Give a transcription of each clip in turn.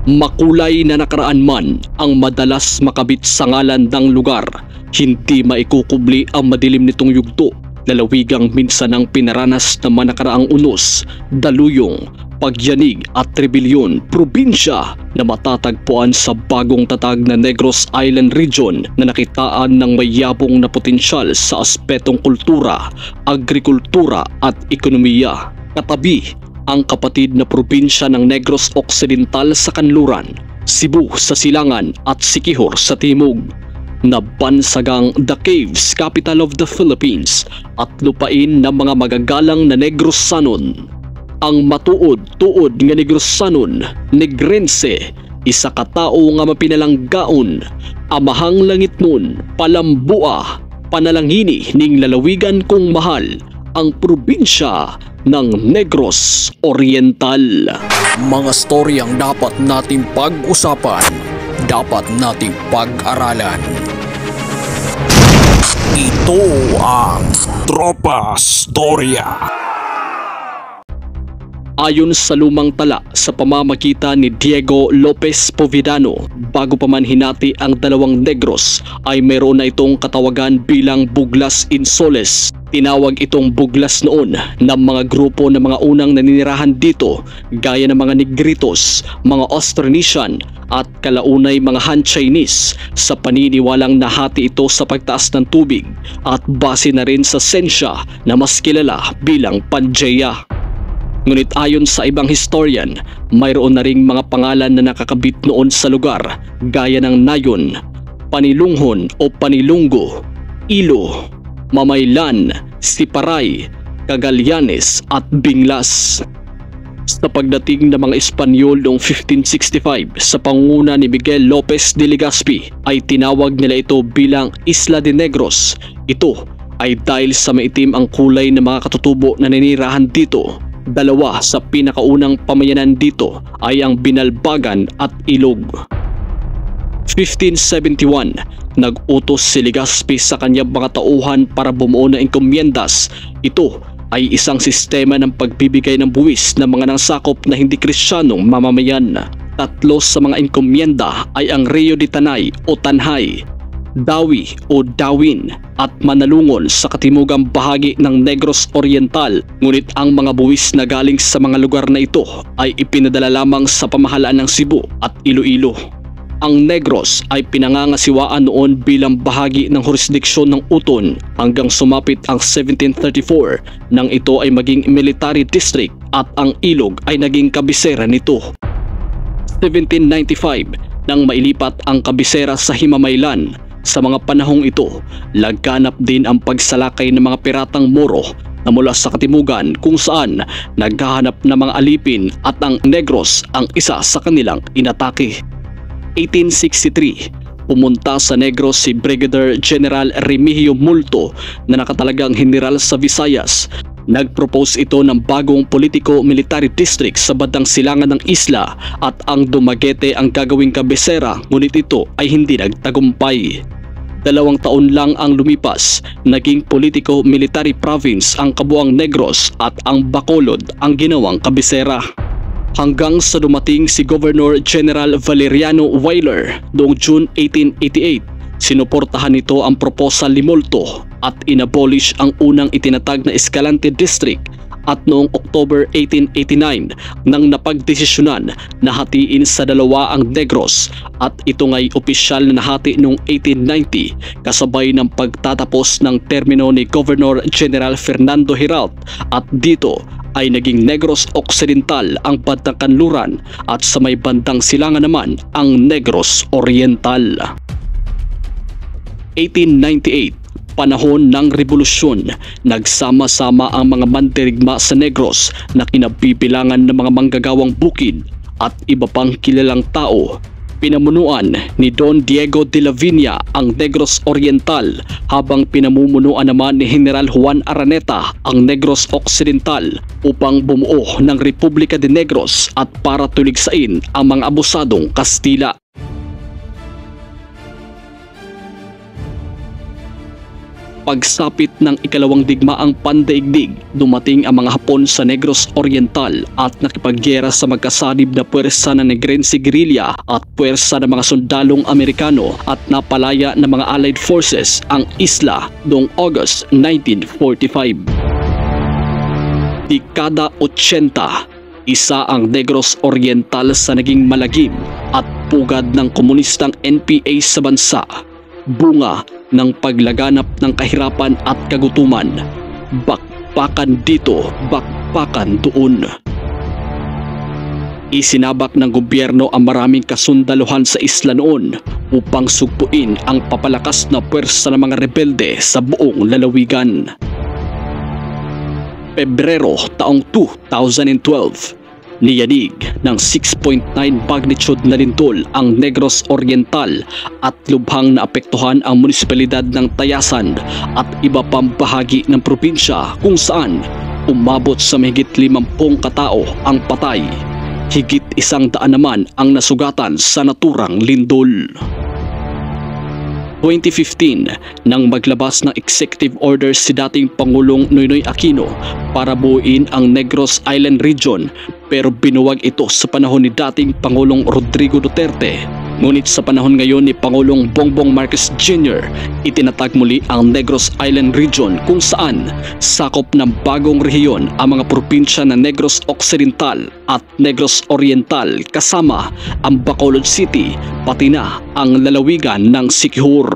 Makulay na nakaraan man ang madalas makabit sa ngalan ng lugar, hindi maikukubli ang madilim nitong yugto. Lalawigang minsan ang pinaranas ng mga nakaraang unos, daluyong, pagyanig at rebelyon, probinsya na matatagpuan sa bagong tatag na Negros Island Region na nakitaan ng mayabong na potensyal sa aspetong kultura, agrikultura at ekonomiya. Katabi ang kapatid na probinsya ng Negros Occidental sa kanluran, Cebu sa silangan at Siquijor sa timog. Nabansagang The Caves, capital of the Philippines at lupain ng mga magagalang na Negrosanon. Ang matuod-tuod nga Negrosanon, Negrense, isa ka tao nga mapinalanggaon, amahang langit nun, palambua, panalangini ning lalawigan kong mahal, ang probinsya ng Negros Oriental. Mga storyang dapat nating pag-usapan, dapat nating pag-aralan. Ito ang Tropa Storya. Ayon sa lumang tala sa pamamagitan ni Diego Lopez Povedano, bago pa man hinati ang dalawang Negros ay mayroon na itong katawagan bilang Buglas Insoles. Tinawag itong Buglas noon ng mga grupo ng mga unang naninirahan dito gaya ng mga Negritos, mga Austronesian at kalaunay mga Han Chinese, sa paniniwalang nahati ito sa pagtaas ng tubig at base na rin sa sensya na mas kilala bilang Pangaea. Ngunit ayon sa ibang historian, mayroon na ring mga pangalan na nakakabit noon sa lugar gaya ng Nayon, Panilunghon o Panilunggo, Ilo, Mamaylan, Siparay, Cagallanes at Binglas. Sa pagdating ng mga Espanyol noong 1565 sa pangunguna ni Miguel Lopez de Legazpi ay tinawag nila ito bilang Isla de Negros. Ito ay dahil sa maitim ang kulay ng mga katutubo na naninirahan dito. Dalawa sa pinakaunang pamayanan dito ay ang Binalbagan at Ilog. 1571, nag-utos si Legazpi sa kanyang mga tauhan para bumuo ng enkomyendas. Ito ay isang sistema ng pagbibigay ng buwis ng mga nasakop na hindi Kristiyanong mamamayan. Tatlo sa mga enkomyenda ay ang Rio de Tanay o Tanhay, Dawi o Dawin at Manalungon sa katimugang bahagi ng Negros Oriental. Ngunit ang mga buwis na galing sa mga lugar na ito ay ipinadala lamang sa pamahalaan ng Cebu at Iloilo. Ang Negros ay pinangangasiwaan noon bilang bahagi ng jurisdiksyon ng Uton hanggang sumapit ang 1734 nang ito ay maging military district at ang Ilog ay naging kabisera nito. 1795 nang mailipat ang kabisera sa Himamaylan. Sa mga panahong ito, laganap din ang pagsalakay ng mga piratang Moro na mula sa katimugan kung saan naghahanap ng mga alipin at ang Negros ang isa sa kanilang inatake. 1863, pumunta sa Negros si Brigadier General Remigio Multo na nakatalagang general sa Visayas. Nagpropose ito ng bagong politiko-military district sa bandang silangan ng isla at ang Dumaguete ang gagawing kabisera, ngunit ito ay hindi nagtagumpay. 2 taon lang ang lumipas, naging politiko-military province ang kabuang Negros at ang Bacolod ang ginawang kabisera. Hanggang sa dumating si Governor General Valeriano Weyler noong June 1888, sinuportahan nito ang proposal ni Multo at inabolish ang unang itinatag na Escalante District at noong October 1889 nang napagdesisyonan na hatiin sa dalawa ang Negros at ito nga'y opisyal na nahati noong 1890 kasabay ng pagtatapos ng termino ni Governor General Fernando Heralt at dito ay naging Negros Occidental ang bandang kanluran at sa may bandang silangan naman ang Negros Oriental. 1898, panahon ng revolusyon, nagsama-sama ang mga mandirigma sa Negros na kinabibilangan ng mga manggagawang bukid at iba pang kilalang tao. Pinamunuan ni Don Diego de la Viña ang Negros Oriental habang pinamumunuan naman ni General Juan Araneta ang Negros Occidental upang bumuo ng Republika de Negros at para tuligsain ang mga abusadong Kastila. Pagsapit ng ikalawang digmaang pandaigdig, dumating ang mga Hapon sa Negros Oriental at nakipaggera sa magkasanib na puwersa ng Negrense Guerrilla at puwersa ng mga sundalong Amerikano at napalaya ng mga Allied Forces ang isla noong August 1945. Dekada 80, isa ang Negros Oriental sa naging malagim at pugad ng komunistang NPA sa bansa. Bunga ng paglaganap ng kahirapan at kagutuman. Bakbakan dito, bakbakan doon. Isinabak ng gobyerno ang maraming kasundaluhan sa isla noon upang sugpuin ang papalakas na puwersa ng mga rebelde sa buong lalawigan. Pebrero taong 2012, niyanig ng 6.9 magnitude na lindol ang Negros Oriental at lubhang naapektuhan ang munisipalidad ng Tayasan at iba pang bahagi ng probinsya kung saan umabot sa mahigit 50 katao ang patay. Higit 100 naman ang nasugatan sa naturang lindol. 2015 nang maglabas ng executive order si dating Pangulong Noynoy Aquino para buuin ang Negros Island Region, pero binuwag ito sa panahon ni dating Pangulong Rodrigo Duterte. Ngunit sa panahon ngayon ni Pangulong Bongbong Marcos Jr., itinatag muli ang Negros Island Region kung saan sakop ng bagong rehiyon ang mga probinsya ng Negros Occidental at Negros Oriental kasama ang Bacolod City pati na ang lalawigan ng Siquijor.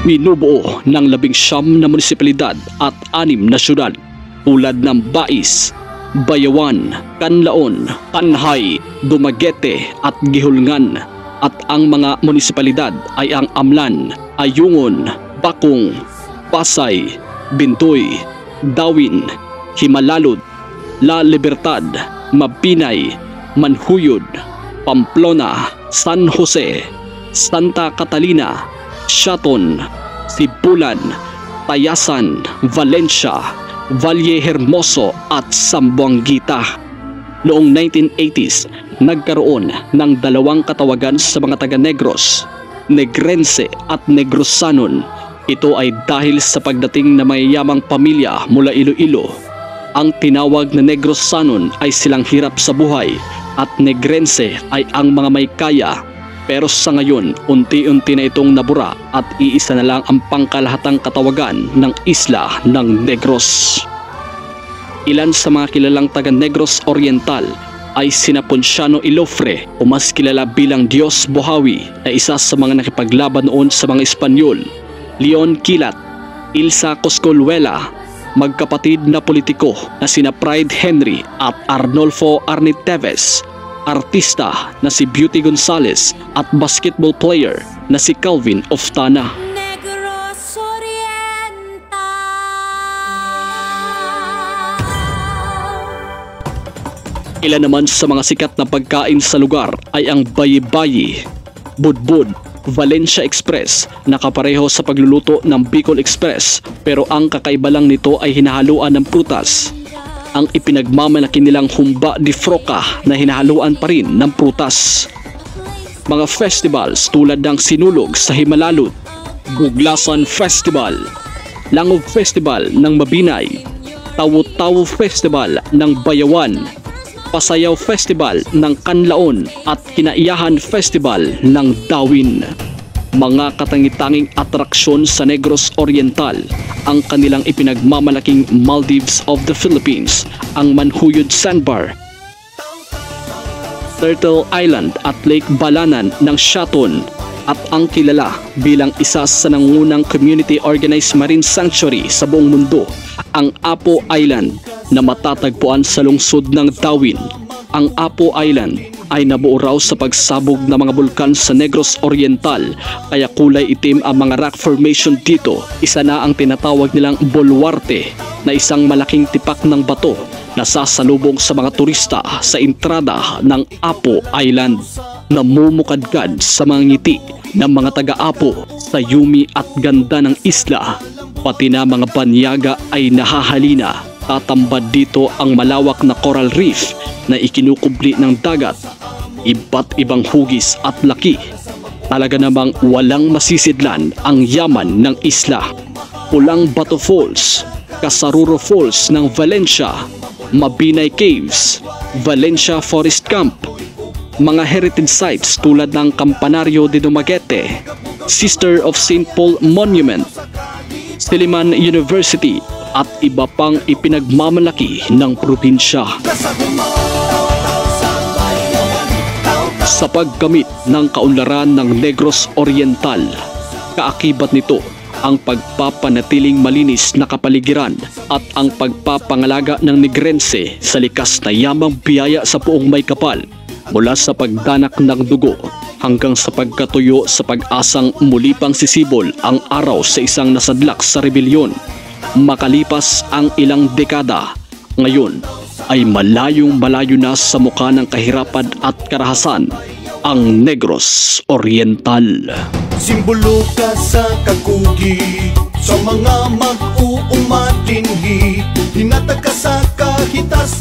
Binubuo ng 19 na munisipalidad at 6 na syudad tulad ng Bais, Bayawan, Canlaon, Tanhay, Dumaguete at Gihulngan, at ang mga munisipalidad ay ang Amlan, Ayungon, Bakong, Pasay, Bintoy, Dawin, Himalalud, La Libertad, Mabinay, Manhuyod, Pamplona, San Jose, Santa Catalina, Shaton, Sibulan, Tayasan, Valencia, Valle Hermoso at Zamboanguita. Noong 1980s, nagkaroon ng 2 katawagan sa mga taga-Negros, Negrense at Negrosanon. Ito ay dahil sa pagdating na mayayamang pamilya mula Iloilo. Ang tinawag na Negrosanon ay silang hirap sa buhay at Negrense ay ang mga may kaya. Pero sa ngayon, unti-unti na itong nabura at iisa na lang ang pangkalahatang katawagan ng isla ng Negros. Ilan sa mga kilalang taga-Negros Oriental ay sina Ponciano Ilofre o mas kilala bilang Diyos Buhawi na isa sa mga nakipaglaban noon sa mga Espanyol, Leon Quilat, Ilsa Coscolluela, magkapatid na politiko na sina Pride Henry at Arnolfo Arniteves, artista na si Beauty Gonzales at basketball player na si Calvin Oftana. Negros Oriental. Ilan naman sa mga sikat na pagkain sa lugar ay ang bayi-bayi, budbud, Valencia Express na kapareho sa pagluluto ng Bicol Express, pero ang kakaiba lang nito ay hinahaluan ng prutas. Ang ipinagmamalaki nilang humba de froca na hinahaluan pa rin ng prutas. Mga festivals tulad ng Sinulog sa Himalalud, Guglasan Festival, Langob Festival ng Mabinay, Tawo-Tawo Festival ng Bayawan, Pasayaw Festival ng Canlaon at Kinaiyahan Festival ng Dawin. Mga katangi-tanging atraksyon sa Negros Oriental, ang kanilang ipinagmamalaking Maldives of the Philippines, ang Manhuyod Sandbar, Turtle Island at Lake Balanan ng Shaton, at ang kilala bilang isa sa nangungunang community-organized marine sanctuary sa buong mundo, ang Apo Island na matatagpuan sa lungsod ng Dawin. Ang Apo Island ay nabuo raw sa pagsabog ng mga bulkan sa Negros Oriental, kaya kulay itim ang mga rock formation dito. Isa na ang tinatawag nilang Boluarte na isang malaking tipak ng bato na sasalubong sa mga turista sa entrada ng Apo Island. Namumukadkad sa mga ngiti ng mga taga-Apo sa yumi at ganda ng isla, pati na mga banyaga ay nahahalina. Tatambad dito ang malawak na coral reef na ikinukubli ng dagat. Iba't ibang hugis at laki Talaga namang walang masisidlan ang yaman ng isla. Pulang Bato Falls, Kasaruro Falls ng Valencia, Mabinay Caves, Valencia Forest Camp, mga heritage sites tulad ng Campanaryo de Dumaguete, Sister of St. Paul Monument, Silliman University at iba pang ipinagmamalaki ng probinsya. Sa pagkamit ng kaunlaran ng Negros Oriental, kaakibat nito ang pagpapanatiling malinis na kapaligiran at ang pagpapangalaga ng Negrense sa likas na yamang biyaya sa Puong Maykapal, mula sa pagdanak ng dugo hanggang sa pagkatuyo sa pag-asang muli pang sisibol ang araw sa isang nasadlak sa rebelyon. Makalipas ang ilang dekada, ngayon ay malayong malayo na sa mukha ng kahirapan at karahasan ang Negros Oriental. Simbolo ka sa kakugi, sa mga mag-uumatinhi, hinatag ka sa kahitas